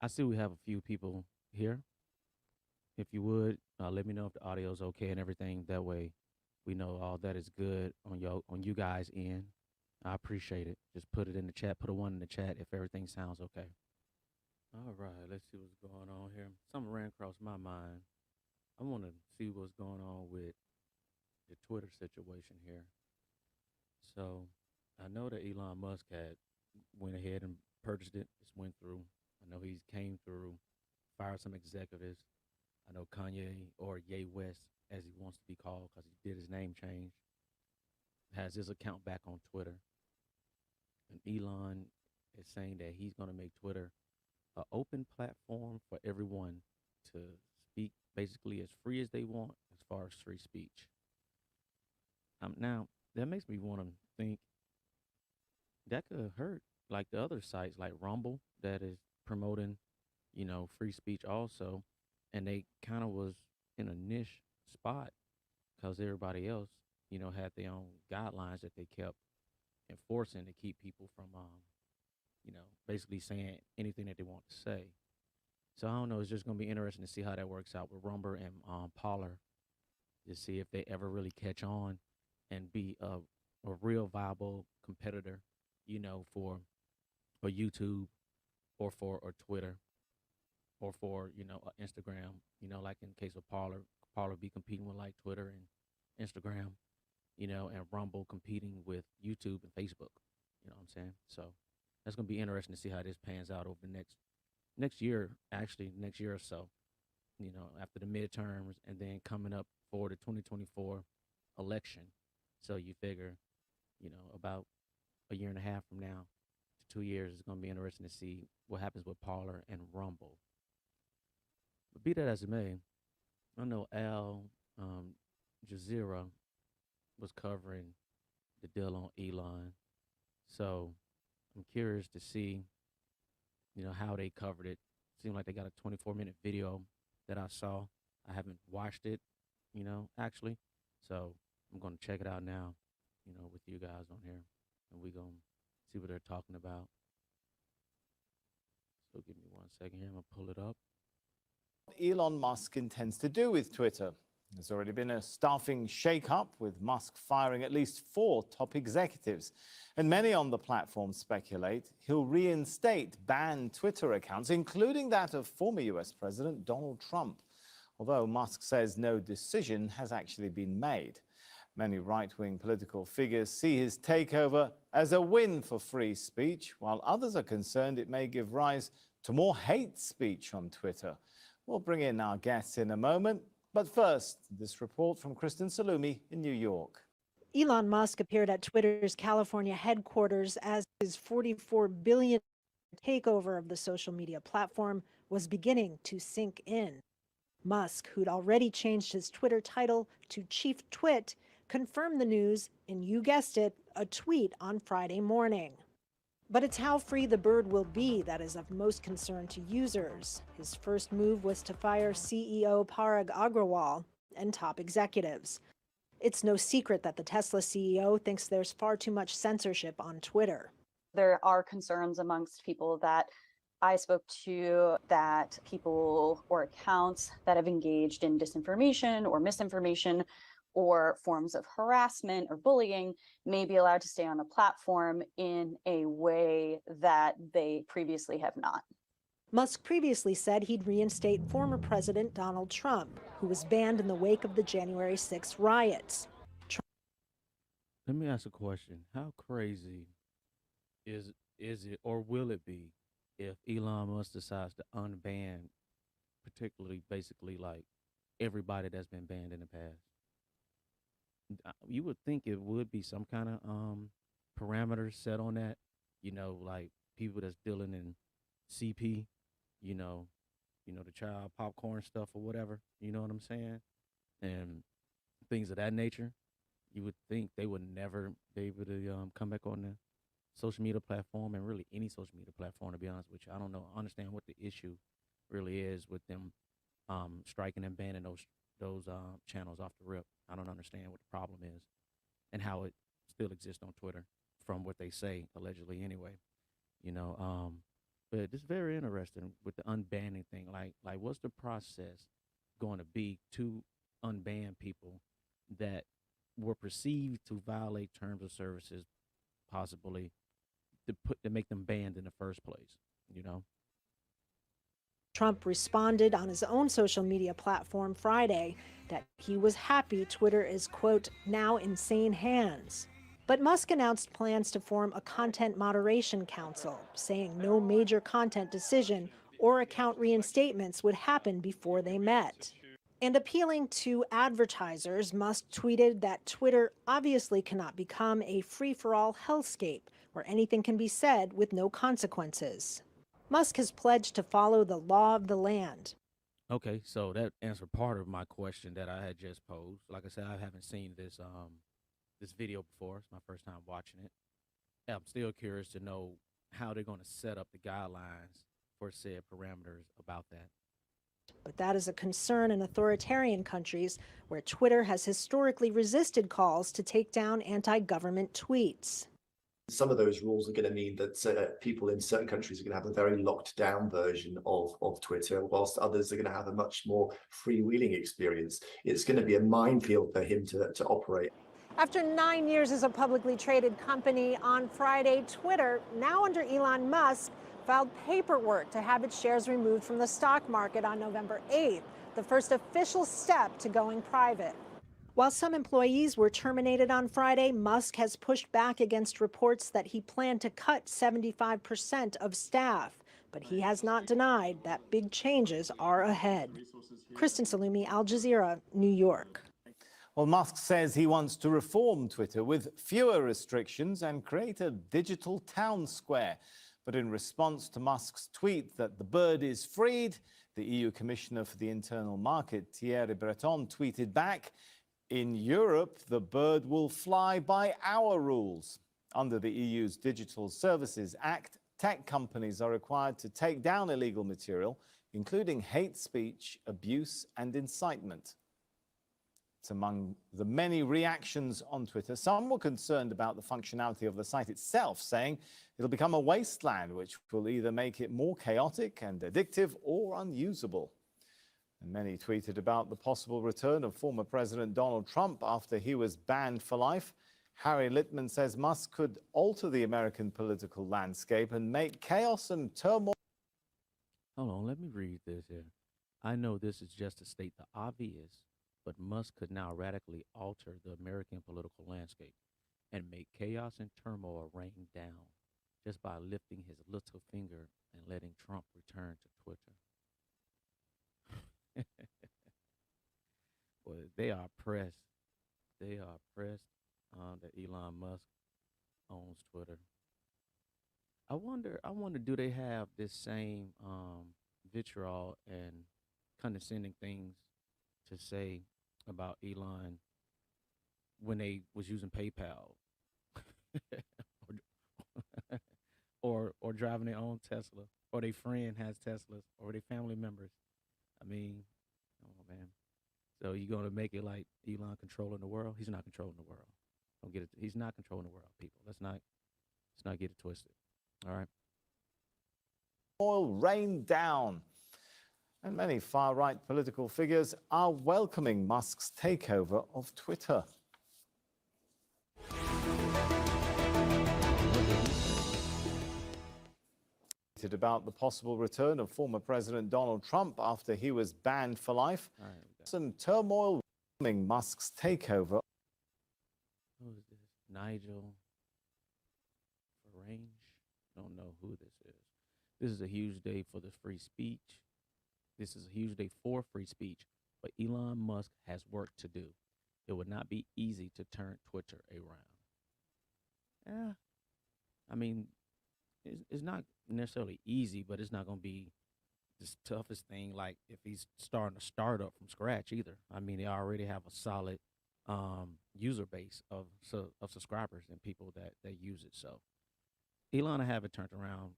I see we have a few people here. If you would, let me know if the audio is okay and everything. That way, we know all that is good on you guys' end. I appreciate it. Just put it in the chat. Put a one in the chat if everything sounds okay. All right, let's see what's going on here. Something ran across my mind. I want to see what's going on with the Twitter situation here. So, I know that Elon Musk had went ahead and purchased it. Just went through. I know he's came through, fired some executives. I know Kanye or Ye West, as he wants to be called, because he did his name change, has his account back on Twitter. And Elon is saying that he's going to make Twitter an open platform for everyone to speak basically as free as they want as far as free speech. Now, that makes me want to think that could hurt like the other sites like Rumble that is promoting, free speech also. And they kind of was in a niche spot because everybody else, had their own guidelines that they kept enforcing to keep people from, basically saying anything that they want to say. So I don't know. It's just going to be interesting to see how that works out with Rumble and Parler to see if they ever really catch on and be a real viable competitor, for a YouTube or for or Twitter or for, Instagram, like in the case of Parler be competing with like Twitter and Instagram, and Rumble competing with YouTube and Facebook. You know what I'm saying? So that's going to be interesting to see how this pans out over the next year, actually next year or so, after the midterms and then coming up for the 2024 election. So you figure, about a year and a half from now to 2 years, it's going to be interesting to see what happens with Parler and Rumble. But be that as it may, I know Al Jazeera was covering the deal on Elon. So I'm curious to see, how they covered it. Seemed like they got a 24-minute video that I saw. I haven't watched it, actually. So I'm going to check it out now, with you guys on here. And we're going to see what they're talking about. So give me 1 second here. I'm going to pull it up. Elon Musk intends to do with Twitter. There's already been a staffing shake-up, with Musk firing at least 4 top executives. And many on the platform speculate he'll reinstate banned Twitter accounts, including that of former US President Donald Trump, although Musk says no decision has actually been made. Many right-wing political figures see his takeover as a win for free speech, while others are concerned it may give rise to more hate speech on Twitter. We'll bring in our guests in a moment. But first, this report from Kristen Salumi in New York. Elon Musk appeared at Twitter's California headquarters as his $44 billion takeover of the social media platform was beginning to sink in. Musk, who'd already changed his Twitter title to Chief Twit, confirmed the news in, you guessed it, a tweet on Friday morning. But it's how free the bird will be that is of most concern to users. His first move was to fire CEO Parag Agrawal and top executives. It's no secret that the Tesla CEO thinks there's far too much censorship on Twitter. There are concerns amongst people that I spoke to that people or accounts that have engaged in disinformation or misinformation or forms of harassment or bullying may be allowed to stay on the platform in a way that they previously have not. Musk previously said he'd reinstate former President Donald Trump, who was banned in the wake of the January 6th riots. Let me ask a question. How crazy is it or will it be if Elon Musk decides to unban particularly basically like everybody that's been banned in the past? You would think it would be some kind of parameters set on that, like people that's dealing in CP, the child popcorn stuff or whatever, you know what I'm saying? And things of that nature. You would think they would never be able to come back on the social media platform, and really any social media platform, to be honest with you. I don't know, understand what the issue really is with them striking and banning those channels off the rip. I don't understand what the problem is and how it still exists on Twitter from what they say, allegedly anyway. But it's very interesting with the unbanning thing. Like what's the process going to be to unban people that were perceived to violate terms of services, possibly to make them banned in the first place, you know? Trump responded on his own social media platform Friday that he was happy Twitter is, quote, now in sane hands. But Musk announced plans to form a content moderation council, saying no major content decision or account reinstatements would happen before they met. And appealing to advertisers, Musk tweeted that Twitter obviously cannot become a free-for-all hellscape where anything can be said with no consequences. Musk has pledged to follow the law of the land. Okay, so that answered part of my question that I had just posed. Like I said, I haven't seen this video before. It's my first time watching it. I'm still curious to know how they're going to set up the guidelines for said parameters about that. But that is a concern in authoritarian countries where Twitter has historically resisted calls to take down anti-government tweets. Some of those rules are going to mean that people in certain countries are going to have a very locked down version of Twitter, whilst others are going to have a much more freewheeling experience. It's going to be a minefield for him to operate. After 9 years as a publicly traded company, on Friday, Twitter, now under Elon Musk, filed paperwork to have its shares removed from the stock market on November 8th, the first official step to going private. While some employees were terminated on Friday, Musk has pushed back against reports that he planned to cut 75% of staff. But he has not denied that big changes are ahead. Kristen Salumi, Al Jazeera, New York. Well, Musk says he wants to reform Twitter with fewer restrictions and create a digital town square. But in response to Musk's tweet that the bird is freed, the EU Commissioner for the Internal Market, Thierry Breton, tweeted back, in Europe, the bird will fly by our rules. Under the EU's Digital Services Act, tech companies are required to take down illegal material, including hate speech, abuse, and incitement. It's among the many reactions on Twitter. Some were concerned about the functionality of the site itself, saying it'll become a wasteland, which will either make it more chaotic and addictive or unusable. And many tweeted about the possible return of former President Donald Trump after he was banned for life. Harry Littman says Musk could alter the American political landscape and make chaos and turmoil. Hold on, let me read this here. I know this is just to state the obvious, but Musk could now radically alter the American political landscape and make chaos and turmoil rain down just by lifting his little finger and letting Trump return to Twitter. Well, they are pressed. They are pressed that Elon Musk owns Twitter. I wonder, do they have this same vitriol and condescending things to say about Elon when they was using PayPal or driving their own Tesla, or their friend has Teslas, or their family members? I mean, oh man. So you gonna make it like Elon controlling the world? He's not controlling the world. Don't get it. He's not controlling the world, people. Let's not get it twisted. All right. Oil rain down. And many far-right political figures are welcoming Musk's takeover of Twitter. About the possible return of former President Donald Trump after he was banned for life. All right. Some turmoil welcoming Musk's takeover. Who is this? Nigel Farage? Don't know who this is. This is a huge day for the free speech. This is a huge day for free speech, but Elon Musk has work to do. It would not be easy to turn Twitter around. Yeah. I mean, it's not necessarily easy, but it's not going to be the toughest thing, like if he's starting a startup from scratch either. I mean, they already have a solid user base of subscribers and people that use it. So Elon will have it turned around,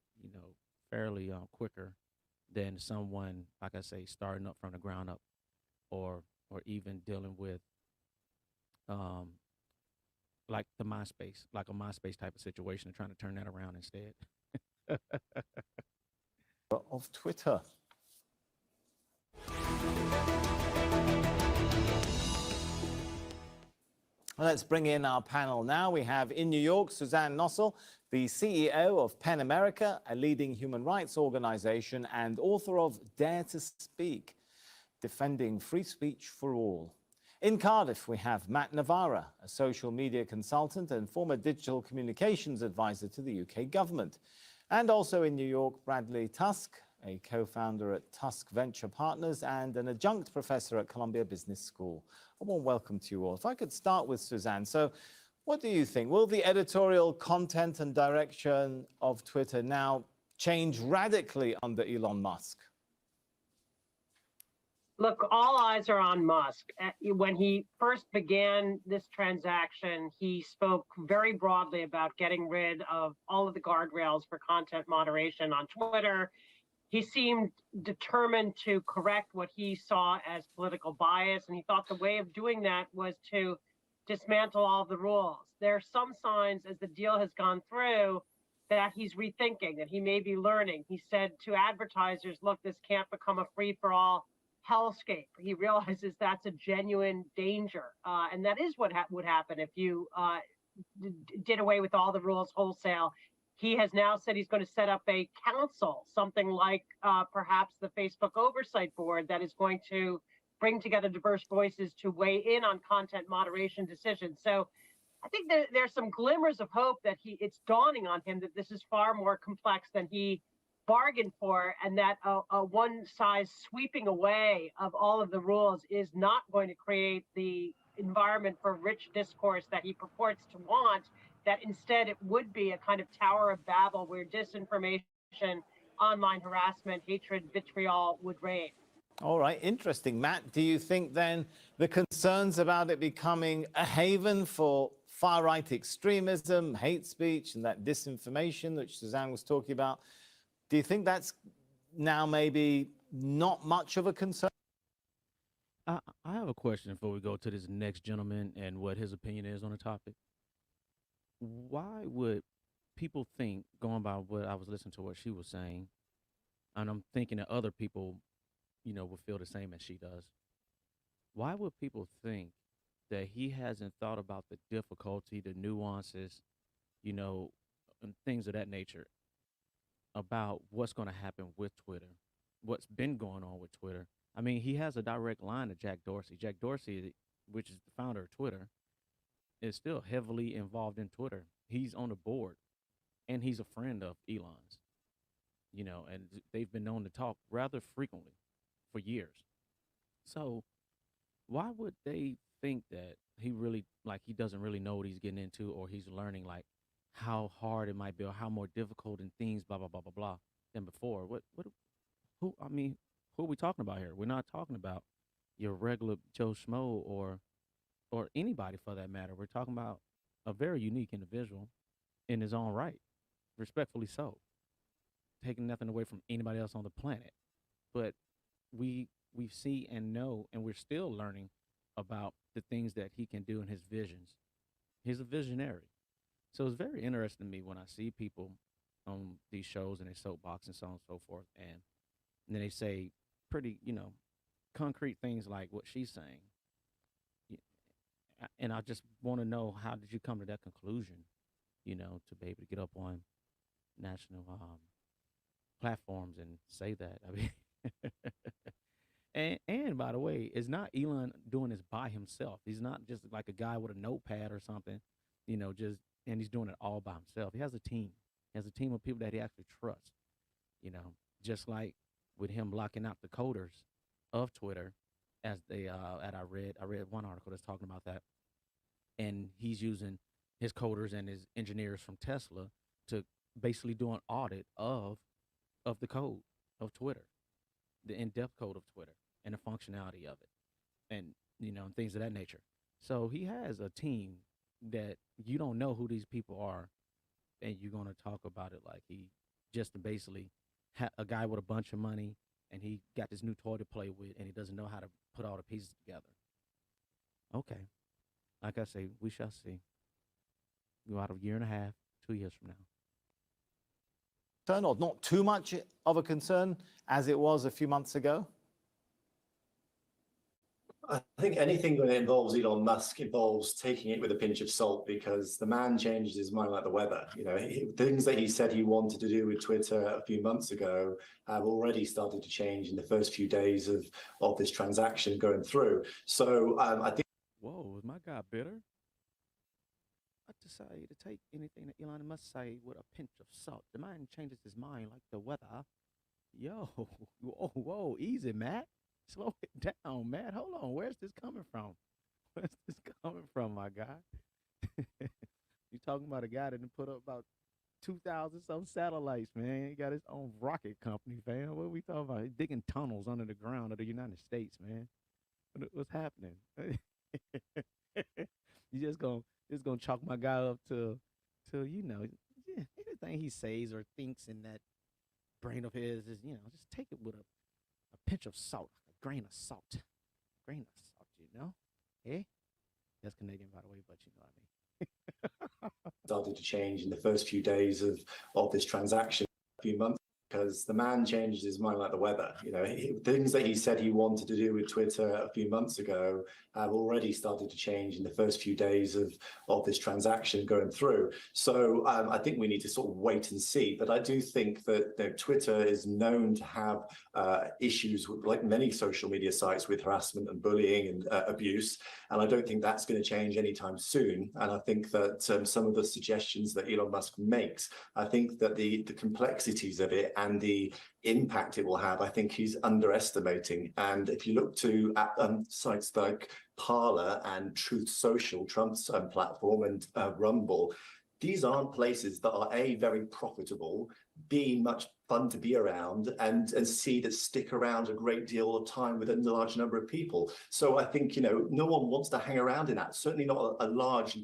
fairly quicker than someone, like I say, starting up from the ground up, or even dealing with like a MySpace type of situation and trying to turn that around instead. of Twitter. Let's bring in our panel now. We have in New York, Suzanne Nossel, the CEO of PEN America, a leading human rights organization and author of Dare to Speak, Defending Free Speech for All. In Cardiff, we have Matt Navarra, a social media consultant and former digital communications advisor to the UK government. And also in New York, Bradley Tusk, a co-founder at Tusk Venture Partners and an adjunct professor at Columbia Business School. A warm welcome to you all. If I could start with Suzanne. So what do you think? Will the editorial content and direction of Twitter now change radically under Elon Musk? Look, all eyes are on Musk. When he first began this transaction, he spoke very broadly about getting rid of all of the guardrails for content moderation on Twitter. He seemed determined to correct what he saw as political bias, and he thought the way of doing that was to dismantle all the rules. There are some signs as the deal has gone through that he's rethinking, that he may be learning. He said to advertisers, look, this can't become a free-for-all hellscape. He realizes that's a genuine danger. And that is what would happen if you did away with all the rules wholesale. He has now said he's going to set up a council, something like perhaps the Facebook Oversight Board, that is going to bring together diverse voices to weigh in on content moderation decisions. So I think there's some glimmers of hope that it's dawning on him that this is far more complex than he bargained for, and that a one-size sweeping away of all of the rules is not going to create the environment for rich discourse that he purports to want, that instead it would be a kind of Tower of Babel where disinformation, online harassment, hatred, vitriol would reign. All right, interesting. Matt, do you think then the concerns about it becoming a haven for far-right extremism, hate speech, and that disinformation which Suzanne was talking about, do you think that's now maybe not much of a concern? I have a question before we go to this next gentleman and what his opinion is on the topic. Why would people think, going by what I was listening to what she was saying, and I'm thinking that other people, would feel the same as she does. Why would people think that he hasn't thought about the difficulty, the nuances, and things of that nature about what's going to happen with Twitter, what's been going on with Twitter? I mean, he has a direct line to Jack Dorsey. Jack Dorsey, which is the founder of Twitter, is still heavily involved in Twitter. He's on the board, and he's a friend of Elon's, and they've been known to talk rather frequently for years. So why would they think that he doesn't really know what he's getting into, or he's learning how hard it might be or how more difficult and things, blah, blah, blah, blah, blah, than before? Who are we talking about here? We're not talking about your regular Joe Schmo or anybody for that matter. We're talking about a very unique individual in his own right, respectfully so, taking nothing away from anybody else on the planet. But we see and know, and we're still learning about the things that he can do in his visions. He's a visionary. So it's very interesting to me when I see people on these shows and they soapbox and so on and so forth, and then they say pretty, concrete things like what she's saying. And I just want to know, how did you come to that conclusion, to be able to get up on national platforms and say that? I mean, and by the way, it's not Elon doing this by himself. He's not just like a guy with a notepad or something, and he's doing it all by himself. He has a team. He has a team of people that he actually trusts, just like with him blocking out the coders of Twitter, as they I read one article that's talking about that, and he's using his coders and his engineers from Tesla to basically do an audit of the code of Twitter, the in-depth code of Twitter and the functionality of it, and things of that nature. So he has a team that you don't know who these people are, and you're going to talk about it like he just basically a guy with a bunch of money, and he got this new toy to play with, and he doesn't know how to put all the pieces together. Okay. Like I say, we shall see. Go out a year and a half, 2 years from now. or not too much of a concern as it was a few months ago? I think anything that involves Elon Musk involves taking it with a pinch of salt, because the man changes his mind like the weather. You know, things that he said he wanted to do with Twitter a few months ago have already started to change in the first few days of this transaction going through. So I think. Whoa, was my guy bitter? I decided to take anything that Elon Musk say with a pinch of salt. The man changes his mind like the weather. Yo, whoa, easy, Matt. Slow it down, Matt. Hold on. Where's this coming from? Where's this coming from, my guy? You talking about a guy that put up about 2,000 some satellites, man. He got his own rocket company, man. What are we talking about? He's digging tunnels under the ground of the United States, man. What's happening? You just gonna chalk my guy up to yeah, anything he says or thinks in that brain of his is, just take it with a pinch of salt, a grain of salt, Eh? That's Canadian, by the way, but you know what I mean. Started to change in the first few days of this transaction a few months, because the man changes his mind like the weather. You know, things that he said he wanted to do with Twitter a few months ago have already started to change in the first few days of this transaction going through. So I think we need to sort of wait and see. But I do think that Twitter is known to have issues with, like many social media sites, with harassment and bullying and abuse. And I don't think that's going to change anytime soon. And I think that some of the suggestions that Elon Musk makes, I think that the complexities of it and the impact it will have, I think he's underestimating. And if you look to sites like Parler and Truth Social, Trump's platform, and Rumble, these aren't places that are A, very profitable, B, much fun to be around, and C, that stick around a great deal of time with a large number of people. So I think, no one wants to hang around in that. Certainly not a large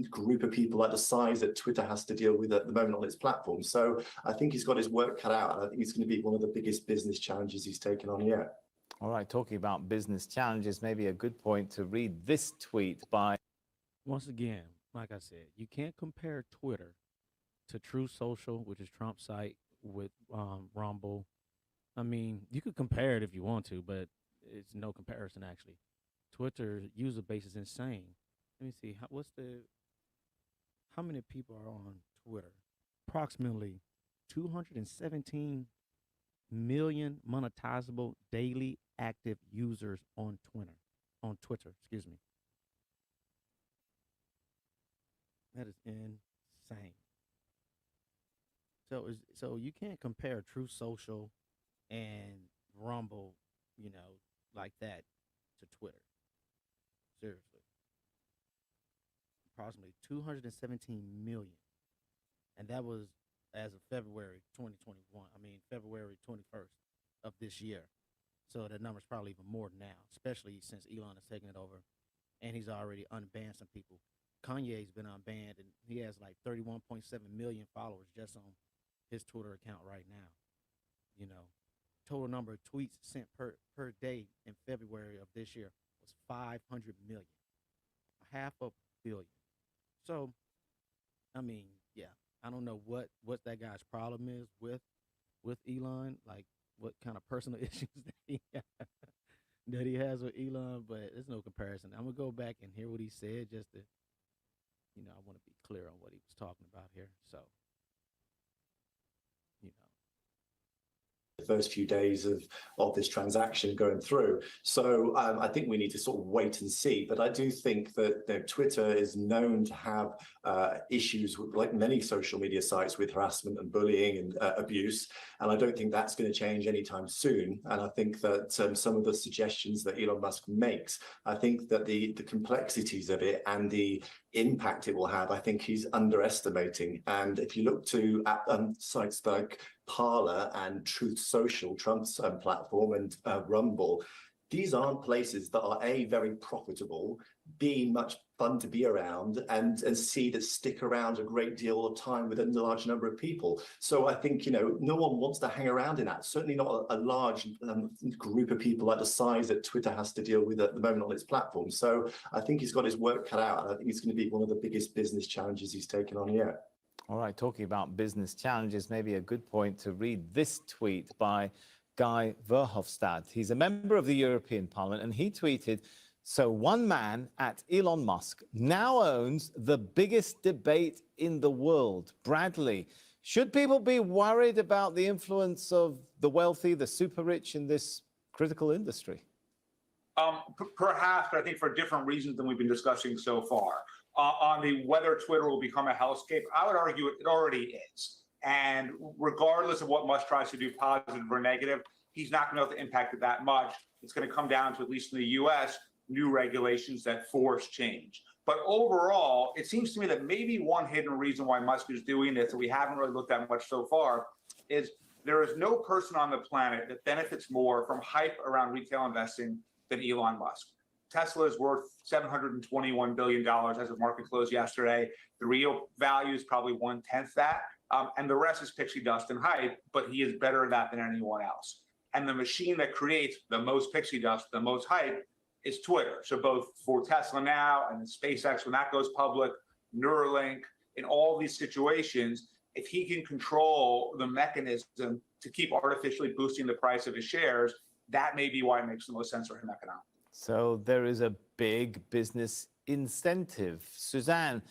group of people like the size that Twitter has to deal with at the moment on its platform. So I think he's got his work cut out, and I think it's going to be one of the biggest business challenges he's taken on yet. All right, talking about business challenges, maybe a good point to read this tweet by... Once again, like I said, you can't compare Twitter to True Social, which is Trump's site, with Rumble. I mean, you could compare it if you want to, but it's no comparison, actually. Twitter's user base is insane. Let me see. How many people are on Twitter? Approximately 217 million monetizable daily active users on Twitter, excuse me. That is insane. So you can't compare True Social and Rumble, like that to Twitter. Seriously. Approximately 217 million. And that was as of February 2021. February 21st of this year. So the number's probably even more now, especially since Elon has taken it over and he's already unbanned some people. Kanye's been unbanned, and he has like 31.7 million followers just on his Twitter account right now. Total number of tweets sent per day in February of this year was 500 million, 500 million. So, yeah, I don't know what that guy's problem is with Elon, like what kind of personal issues that he has with Elon, but there's no comparison. I'm gonna go back and hear what he said just to, I want to be clear on what he was talking about here. So, the first few days of this transaction going through. So I think we need to sort of wait and see. But I do think that Twitter is known to have issues with, like many social media sites, with harassment and bullying and abuse. And I don't think that's going to change anytime soon. And I think that some of the suggestions that Elon Musk makes, I think that the complexities of it and the impact it will have, I think he's underestimating. And if you look to sites like Parler and Truth Social, Trump's platform, and Rumble, these aren't places that are A, very profitable, B, much fun to be around, and C, that stick around a great deal of time with a large number of people. So I think, no one wants to hang around in that. Certainly not a large group of people like the size that Twitter has to deal with at the moment on its platform. So I think he's got his work cut out, and I think it's going to be one of the biggest business challenges he's taken on yet. All right, talking about business challenges, maybe a good point to read this tweet by Guy Verhofstadt. He's a member of the European Parliament, and he tweeted, "So one man at Elon Musk now owns the biggest debate in the world, Bradley. Should people be worried about the influence of the wealthy, the super rich in this critical industry?" Perhaps, but I think for different reasons than we've been discussing so far. On the whether Twitter will become a hellscape, I would argue it already is. And regardless of what Musk tries to do, positive or negative, he's not going to be able to impact it that much. It's going to come down to, at least in the US, new regulations that force change. But overall, it seems to me that maybe one hidden reason why Musk is doing this that we haven't really looked at much so far is there is no person on the planet that benefits more from hype around retail investing than Elon Musk. Tesla is worth $721 billion as of market close yesterday. The real value is probably 1/10 that. And the rest is pixie dust and hype, but he is better at that than anyone else. And the machine that creates the most pixie dust, the most hype, is Twitter. So both for Tesla now and SpaceX, when that goes public, Neuralink, in all these situations, if he can control the mechanism to keep artificially boosting the price of his shares, that may be why it makes the most sense for him economically. So there is a big business incentive. Suzanne,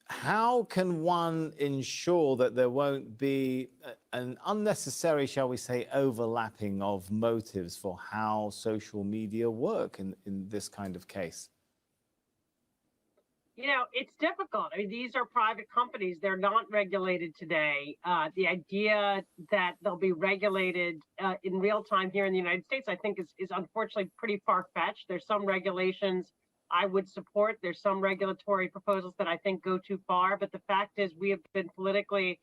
how can one ensure that there won't be an unnecessary, shall we say, overlapping of motives for how social media work in this kind of case? You know, it's difficult. I mean, these are private companies. They're not regulated today. The idea that they'll be regulated in real time here in the United States, I think is unfortunately pretty far-fetched. There's some regulations I would support. There's some regulatory proposals that I think go too far. But the fact is we have been politically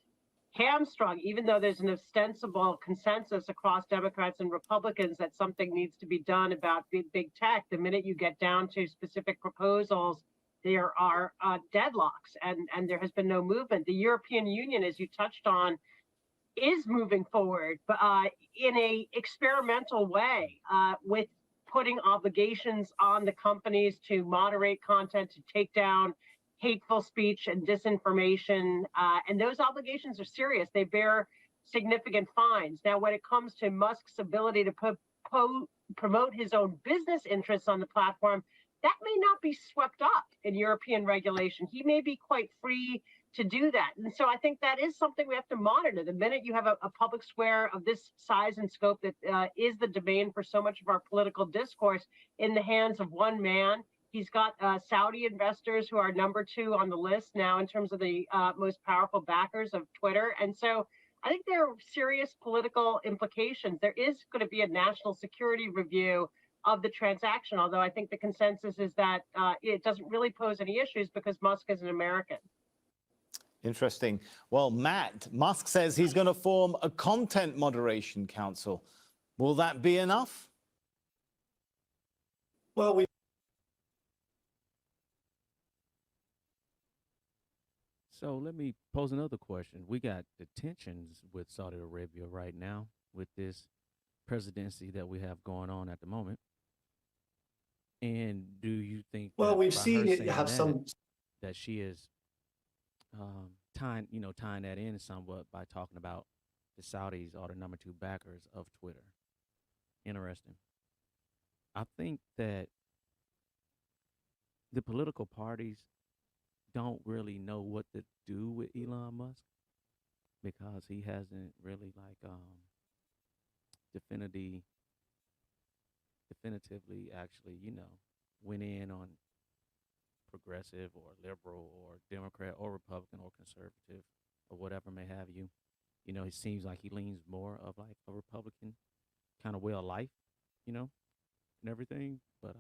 hamstrung, even though there's an ostensible consensus across Democrats and Republicans that something needs to be done about big tech. The minute you get down to specific proposals, there are deadlocks and there has been no movement. The European Union, as you touched on, is moving forward but in a experimental way with putting obligations on the companies to moderate content, to take down hateful speech and disinformation. And those obligations are serious. They bear significant fines. Now, when it comes to Musk's ability to promote his own business interests on the platform, that may not be swept up in European regulation. He may be quite free to do that. And so I think that is something we have to monitor. The minute you have a public square of this size and scope that is the domain for so much of our political discourse in the hands of one man, he's got Saudi investors who are number 2 on the list now in terms of the most powerful backers of Twitter. And so I think there are serious political implications. There is going to be a national security review of the transaction, although I think the consensus is that it doesn't really pose any issues because Musk is an American. Interesting. Well, Matt, Musk says he's going to form a content moderation council. Will that be enough? Well, So let me pose another question. We got the tensions with Saudi Arabia right now with this presidency that we have going on at the moment. And do you think well, that we've by seen her it saying have some. that she is tying that in somewhat by talking about the Saudis are the number 2 backers of Twitter? Interesting. I think that the political parties don't really know what to do with Elon Musk because he hasn't really definitively actually, went in on progressive or liberal or Democrat or Republican or conservative or whatever may have you. It seems like he leans more of like a Republican kind of way of life, and everything. But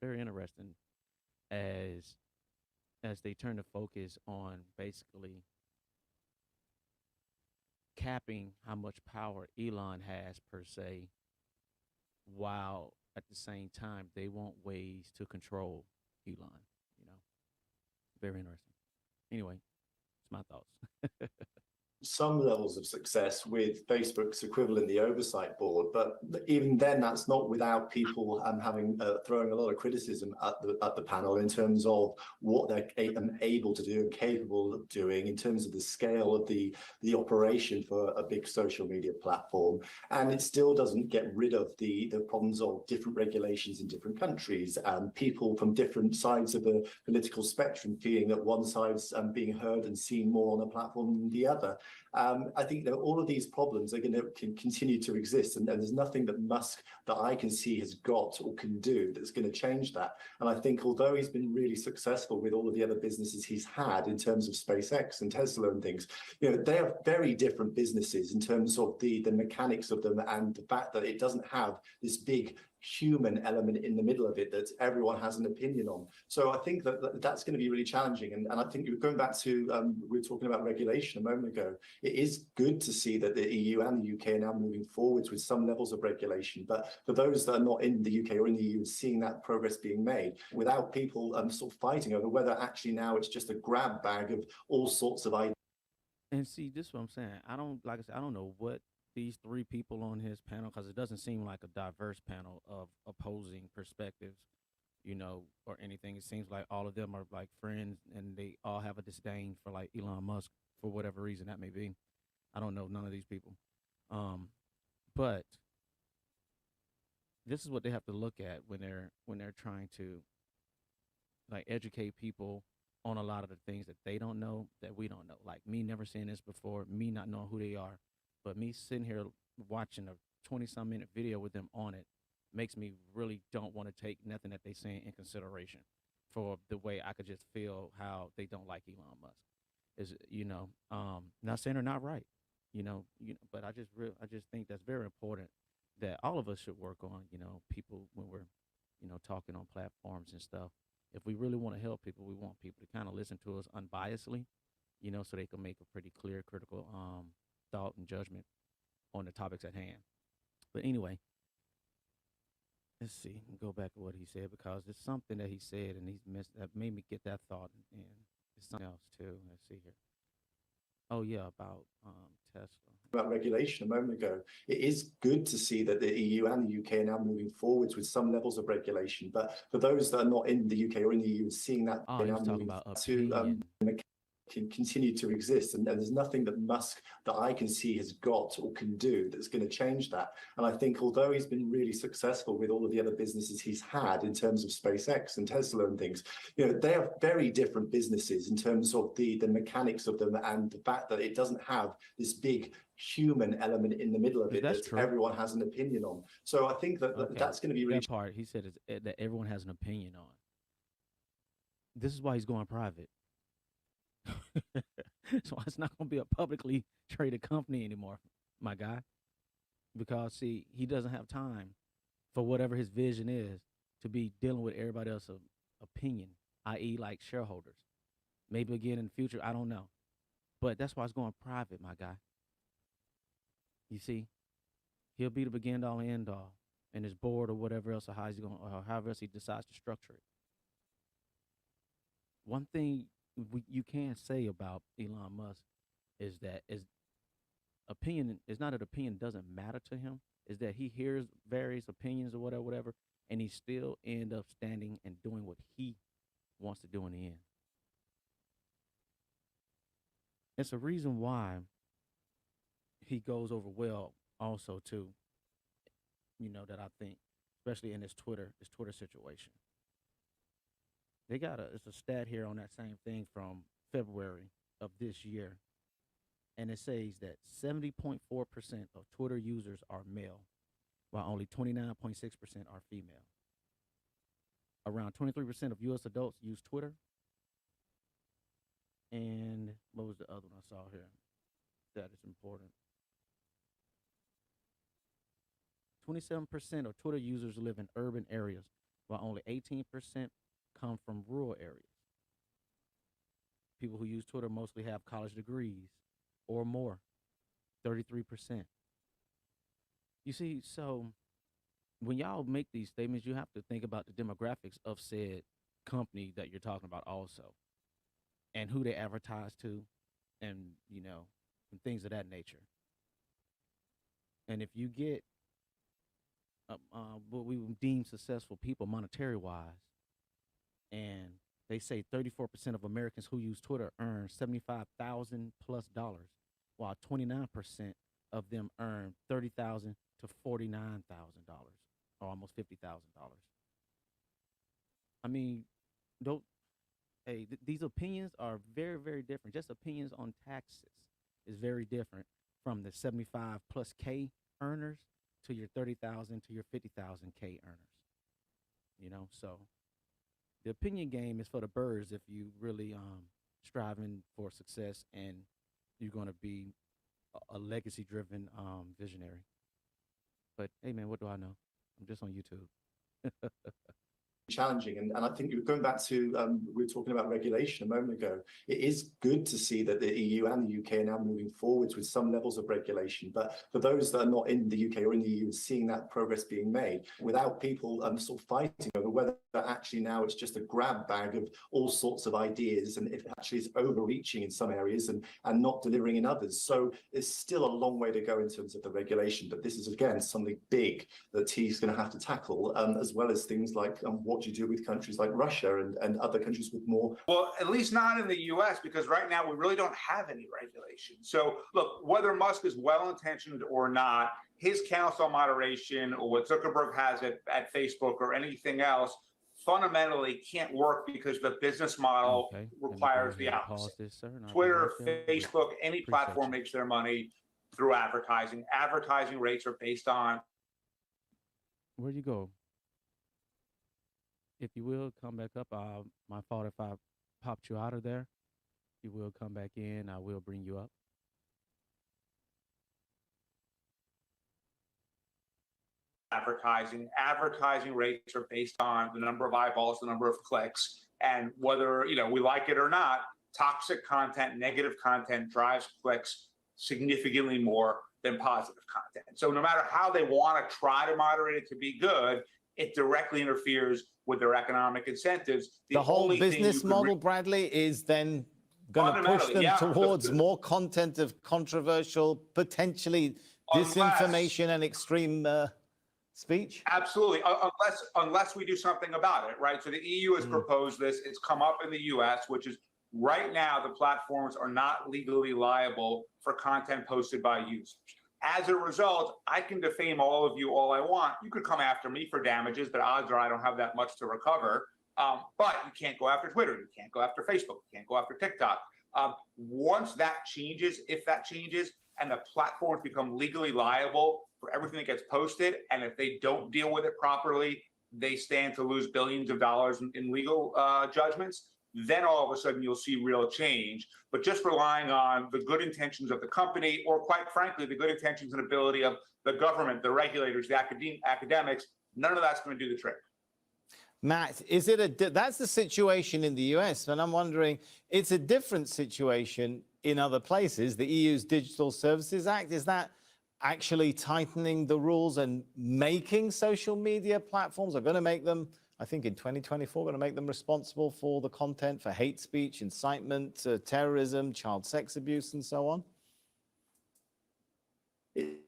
very interesting as they turn to focus on basically capping how much power Elon has per se, while at the same time they want ways to control Elon. Very interesting. Anyway, it's my thoughts. some levels of success with Facebook's equivalent, the oversight board, but even then, that's not without people having throwing a lot of criticism at the panel in terms of what they're able to do and capable of doing in terms of the scale of the operation for a big social media platform. And it still doesn't get rid of the problems of different regulations in different countries and people from different sides of the political spectrum feeling that one side's being heard and seen more on a platform than the other. I think that all of these problems are going to continue to exist, and there's nothing that Musk that I can see has got or can do that's going to change that. And I think although he's been really successful with all of the other businesses he's had in terms of SpaceX and Tesla and things, you know, they are very different businesses in terms of the mechanics of them and the fact that it doesn't have this big human element in the middle of it that everyone has an opinion on. So I think that that's going to be really challenging. And I think you're going back to, we were talking about regulation a moment ago. It is good to see that the EU and the UK are now moving forwards with some levels of regulation. But for those that are not in the UK or in the EU, seeing that progress being made without people sort of fighting over whether actually now it's just a grab bag of all sorts of ideas. And see, this is what I'm saying. I don't, like I said, I don't know what these three people on his panel, because it doesn't seem like a diverse panel of opposing perspectives, you know, or anything. It seems like all of them are like friends and they all have a disdain for like Elon Musk for whatever reason that may be. I don't know none of these people. But this is what they have to look at when they're trying to like educate people on a lot of the things that they don't know that we don't know. Like me never seeing this before, me not knowing who they are, but me sitting here watching a 20-some minute video with them on it makes me really don't want to take nothing that they saying in consideration for the way I could just feel how they don't like Elon Musk. Is, you know, not saying they're not right, but I just think that's very important that all of us should work on, people when we're, talking on platforms and stuff. If we really want to help people, we want people to kind of listen to us unbiasedly, so they can make a pretty clear, critical thought and judgment on the topics at hand. But anyway, let's see, go back to what he said because it's something that he said and he's missed that made me get that thought, and it's something else too. Let's see here. Oh yeah, about Tesla. About regulation a moment ago. It is good to see that the EU and the UK are now moving forwards with some levels of regulation. But for those that are not in the UK or in the EU, seeing that they're now moving to can continue to exist, and there's nothing that Musk that I can see has got or can do that's going to change that. And I think although he's been really successful with all of the other businesses he's had in terms of SpaceX and Tesla and things, they are very different businesses in terms of the mechanics of them and the fact that it doesn't have this big human element in the middle of it that everyone has an opinion on. So I think that that's going to be really that part he said is that everyone has an opinion on. This is why he's going private. So it's not going to be a publicly traded company anymore, my guy, because see, he doesn't have time for whatever his vision is to be dealing with everybody else's opinion, i.e. like shareholders. Maybe again in the future, I don't know, but that's why it's going private, my guy. You see, he'll be the begin all and end all, and his board or whatever else, or how he's going, or however else he decides to structure it. One thing you can say about Elon Musk is that opinion is not that opinion doesn't matter to him, is that he hears various opinions or whatever, and he still end up standing and doing what he wants to do in the end. It's a reason why he goes over well also too, that I think, especially in this Twitter situation. They got it's a stat here on that same thing from February of this year. And it says that 70.4% of Twitter users are male, while only 29.6% are female. Around 23% of U.S. adults use Twitter. And what was the other one I saw here? That is important. 27% of Twitter users live in urban areas, while only 18% come from rural areas. People who use Twitter mostly have college degrees or more, 33%. You see, so when y'all make these statements, you have to think about the demographics of said company that you're talking about also, and who they advertise to, and and things of that nature. And if you get what we would deem successful people monetary wise, and they say 34% of Americans who use Twitter earn $75,000 plus dollars, while 29% of them earn $30,000 to $49,000, or almost $50,000. I mean, don't these opinions are very, very different. Just opinions on taxes is very different from the 75 plus K earners to your 30,000 to your 50,000 K earners. You know, so the opinion game is for the birds if you really striving for success and you're going to be a legacy driven visionary. But hey man, what do I know? I'm just on YouTube. Challenging. And I think going back to, we were talking about regulation a moment ago. It is good to see that the EU and the UK are now moving forwards with some levels of regulation. But for those that are not in the UK or in the EU, seeing that progress being made without people sort of fighting over whether actually now it's just a grab bag of all sorts of ideas, and it actually is overreaching in some areas and not delivering in others. So there's still a long way to go in terms of the regulation. But this is, again, something big that he's going to have to tackle, as well as things like what do you do with countries like Russia and other countries with more? Well, at least not in the US, because right now we really don't have any regulation. So look, whether Musk is well-intentioned or not, his council on moderation or what Zuckerberg has at Facebook or anything else fundamentally can't work because the business model requires the opposite. Twitter, Facebook, any platform makes their money through advertising. Advertising rates are based on. Where'd you go? If you will, come back up. My fault if I popped you out of there. If you will come back in, I will bring you up. Advertising rates are based on the number of eyeballs, the number of clicks, and whether we like it or not, toxic content, negative content drives clicks significantly more than positive content. So no matter how they want to try to moderate it to be good, it directly interferes with their economic incentives. The whole business model, Bradley, is then going to push them towards more content of controversial, potentially disinformation and extreme speech? Absolutely, unless we do something about it, right? So the EU has proposed this. It's come up in the US, which is right now the platforms are not legally liable for content posted by users. As a result, I can defame all of you all I want. You could come after me for damages, but odds are I don't have that much to recover. But you can't go after Twitter. You can't go after Facebook. You can't go after TikTok. Once that changes, if that changes, and the platforms become legally liable for everything that gets posted, and if they don't deal with it properly, they stand to lose billions of dollars in legal judgments, then all of a sudden you'll see real change. But just relying on the good intentions of the company, or quite frankly, the good intentions and ability of the government, the regulators, the academics, none of that's going to do the trick. Matt, is it that's the situation in the US, and I'm wondering, it's a different situation in other places. The EU's Digital Services Act, is that actually tightening the rules and making social media platforms, are going to make them, I think in 2024, going to make them responsible for the content for hate speech, incitement, terrorism, child sex abuse, and so on?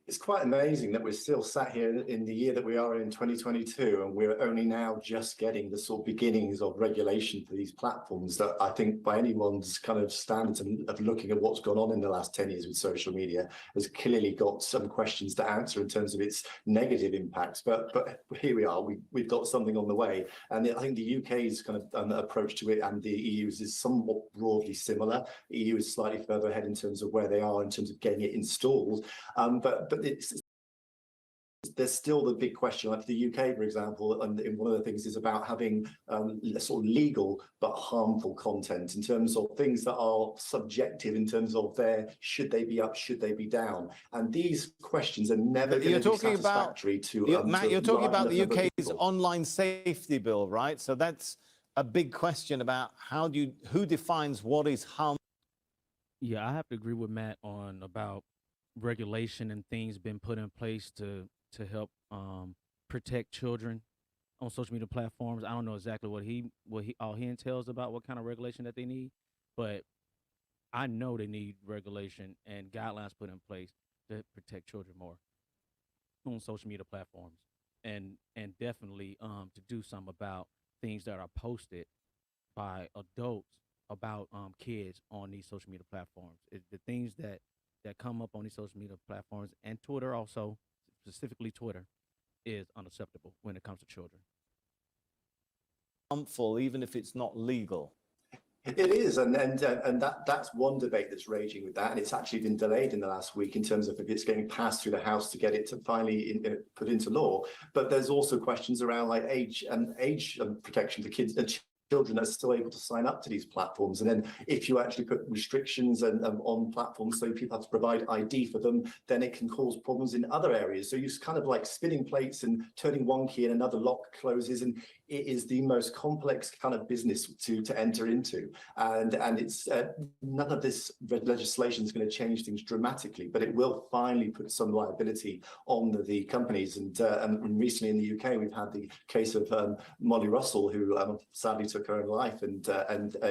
It's quite amazing that we're still sat here in the year that we are in 2022, and we're only now just getting the sort of beginnings of regulation for these platforms that I think by anyone's kind of standards of looking at what's gone on in the last 10 years with social media has clearly got some questions to answer in terms of its negative impacts. But here we are, we've got something on the way. And I think the UK's kind of approach to it and the EU's is somewhat broadly similar. The EU is slightly further ahead in terms of where they are in terms of getting it installed. But there's still the big question, like the UK, for example, and one of the things is about having sort of legal but harmful content in terms of things that are subjective in terms of should they be up, should they be down, and these questions are never going to be satisfactory to Matt, you're talking about the UK's online safety bill, right? So that's a big question about who defines what is harmful. Yeah, I have to agree with Matt on about regulation and things been put in place to help protect children on social media platforms. I don't know exactly what he entails about what kind of regulation that they need, but I know they need regulation and guidelines put in place to protect children more on social media platforms, and definitely to do something about things that are posted by adults about kids on these social media platforms. The things that come up on these social media platforms and Twitter also, specifically Twitter, is unacceptable when it comes to children. Harmful, even if it's not legal. It is, and that's one debate that's raging with that, and it's actually been delayed in the last week in terms of if it's getting passed through the House to get it to finally put into law. But there's also questions around like age protection for kids and children are still able to sign up to these platforms. And then if you actually put restrictions on platforms, so people have to provide ID for them, then it can cause problems in other areas. So you're kind of like spinning plates and turning one key and another lock closes, and it is the most complex kind of business to enter into. And it's none of this legislation is going to change things dramatically, but it will finally put some liability on the companies. And recently in the UK, we've had the case of Molly Russell, who sadly took her own life. And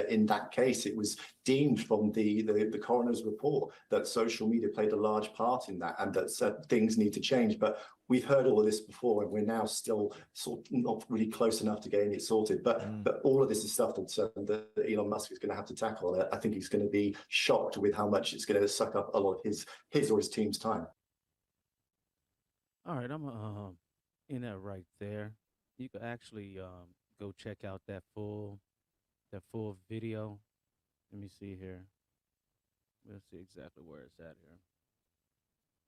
in that case, it was deemed from the coroner's report that social media played a large part in that, and that things need to change. But we've heard all of this before, and we're now still sort of not really close enough to getting it sorted. But all of this is stuff that Elon Musk is going to have to tackle. And I think he's going to be shocked with how much it's going to suck up a lot of his or his team's time. All right, I'm in that right there. You could actually go check out that full video. Let me see here. We'll see exactly where it's at here.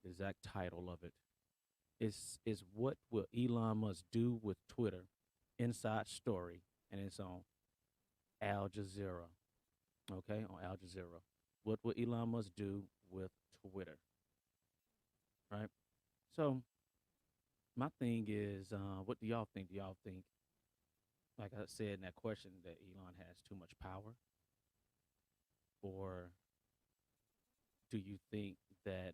The exact title of it is what will Elon Musk do with Twitter? Inside story, and it's on Al Jazeera. Okay, on Al Jazeera. What will Elon Musk do with Twitter? Right. So my thing is, what do y'all think? Do y'all think, like I said in that question, that Elon has too much power, or do you think that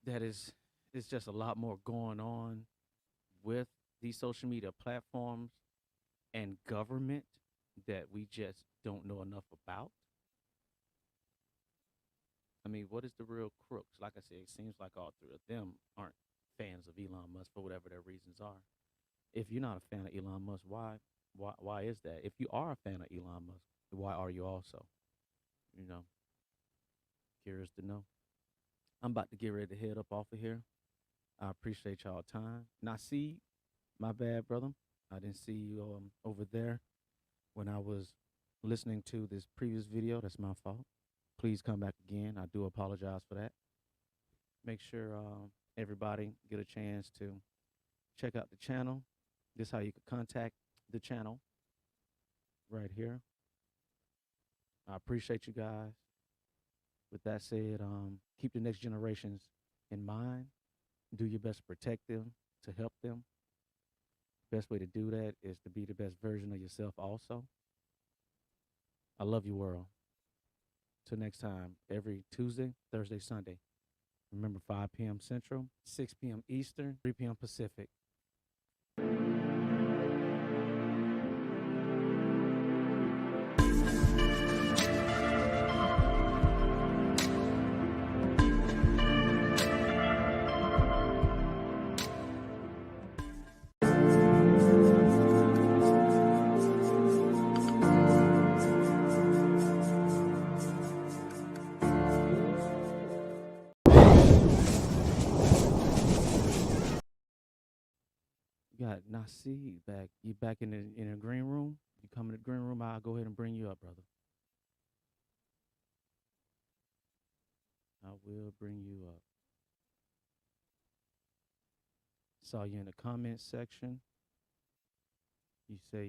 that is it's just a lot more going on with these social media platforms and government that we just don't know enough about? I mean, what is the real crux? Like I said, it seems like all three of them aren't fans of Elon Musk for whatever their reasons are. If you're not a fan of Elon Musk, why is that? If you are a fan of Elon Musk, why are you also? You know, curious to know. I'm about to get ready to head up off of here. I appreciate y'all time. Nasib, my bad, brother. I didn't see you over there when I was listening to this previous video. That's my fault. Please come back again. I do apologize for that. Make sure everybody get a chance to check out the channel. This is how you can contact the channel right here. I appreciate you guys. With that said, keep the next generations in mind. Do your best to protect them, to help them. Best way to do that is to be the best version of yourself also. I love you, world. Till next time, every Tuesday, Thursday, Sunday. Remember, 5 p.m. Central, 6 p.m. Eastern, 3 p.m. Pacific. You got Nasib back. You back in the green room? You come in the green room, I'll go ahead and bring you up, brother. I will bring you up. Saw you in the comment section. You say